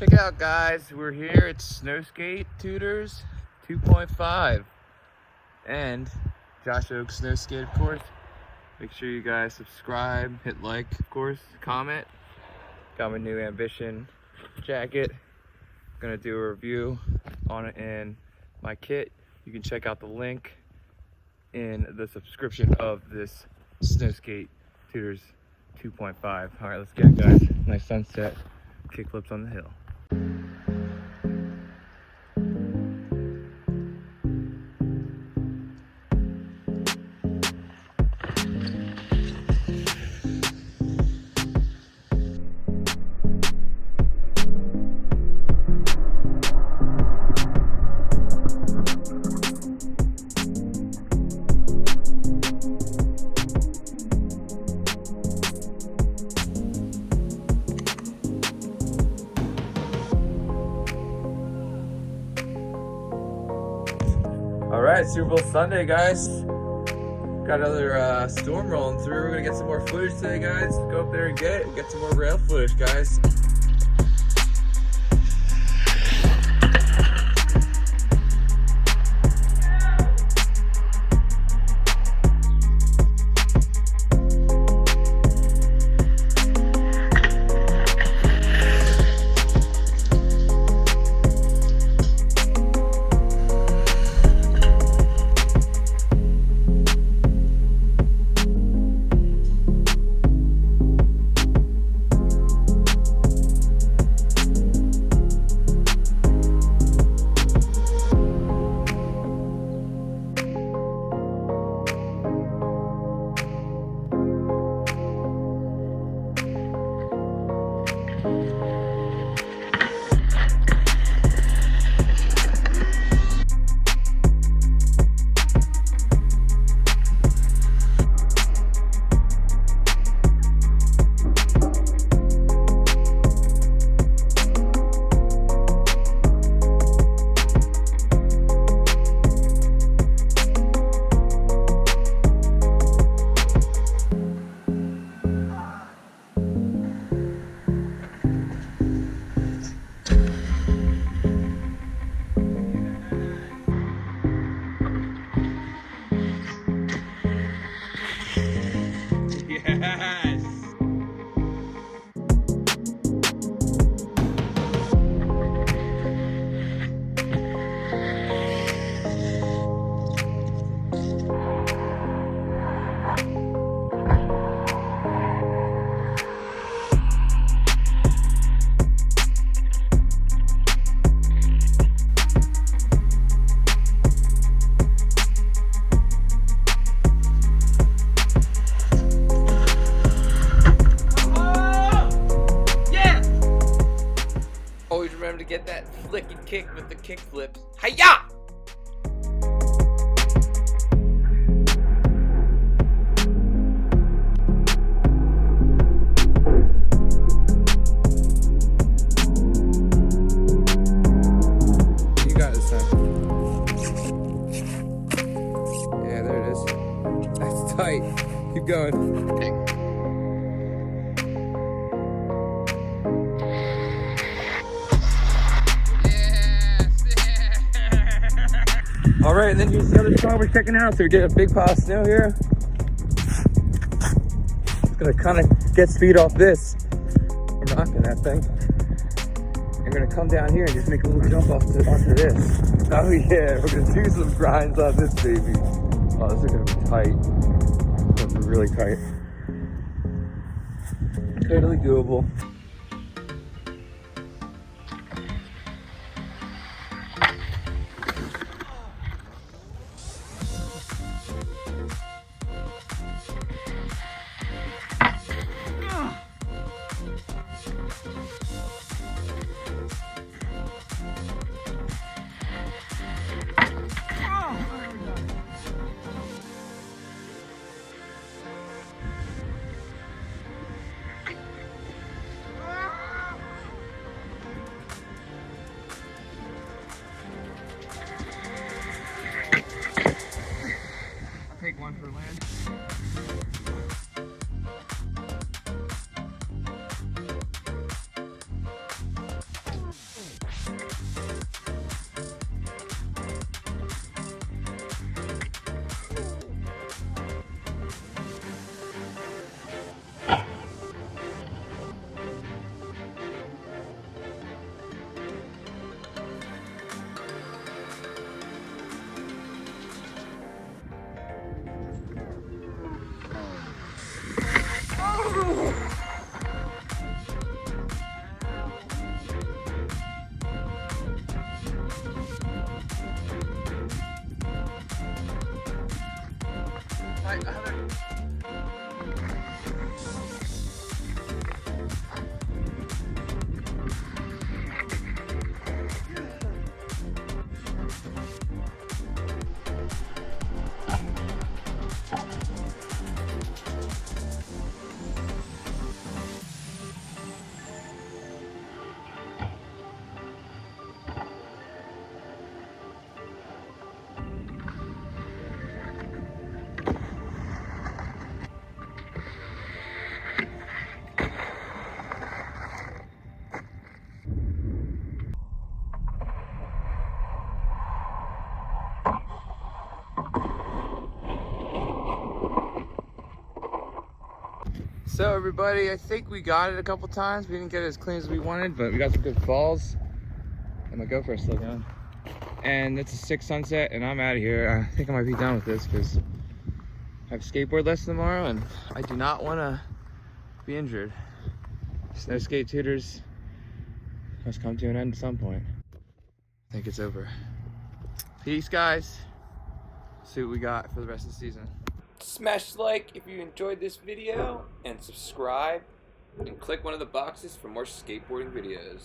Check it out, guys. We're here at Snowskate Tutors 2.5 and Josh Oak's Snowskate, of course. Make sure you guys subscribe, hit like, of course, comment. Got my new Ambition jacket. Gonna do a review on it in my kit. You can check out the link in the subscription of this Snowskate Tutors 2.5. All right, let's get it, guys. Nice sunset, kickflips on the hill. All right, Super Bowl Sunday, guys. Got another storm rolling through. We're gonna get some more footage today, guys. Go up there and get it. We'll get some more rail footage, guys. Yes! Always remember to get that flick and kick with the kick flips. Hi-ya! You got this time. Yeah, there it is. That's tight. Keep going. All right, and then here's the other spot we're checking out. So we get a big pile of snow here. Just gonna kind of get speed off this. We're knocking that thing. I'm gonna come down here and just make a little jump onto this. Oh yeah, we're gonna do some grinds on this baby. Oh, this is gonna be tight. It's gonna be really tight. Totally doable. So everybody, I think we got it a couple times. We didn't get it as clean as we wanted, but we got some good falls. And my GoPro's still going. And it's a 6 sunset, and I'm out of here. I think I might be done with this because I have skateboard lesson tomorrow, and I do not want to be injured. Snowskate Tutors must come to an end at some point. I think it's over. Peace, guys. See what we got for the rest of the season. Smash like if you enjoyed this video, and subscribe, and click one of the boxes for more skateboarding videos.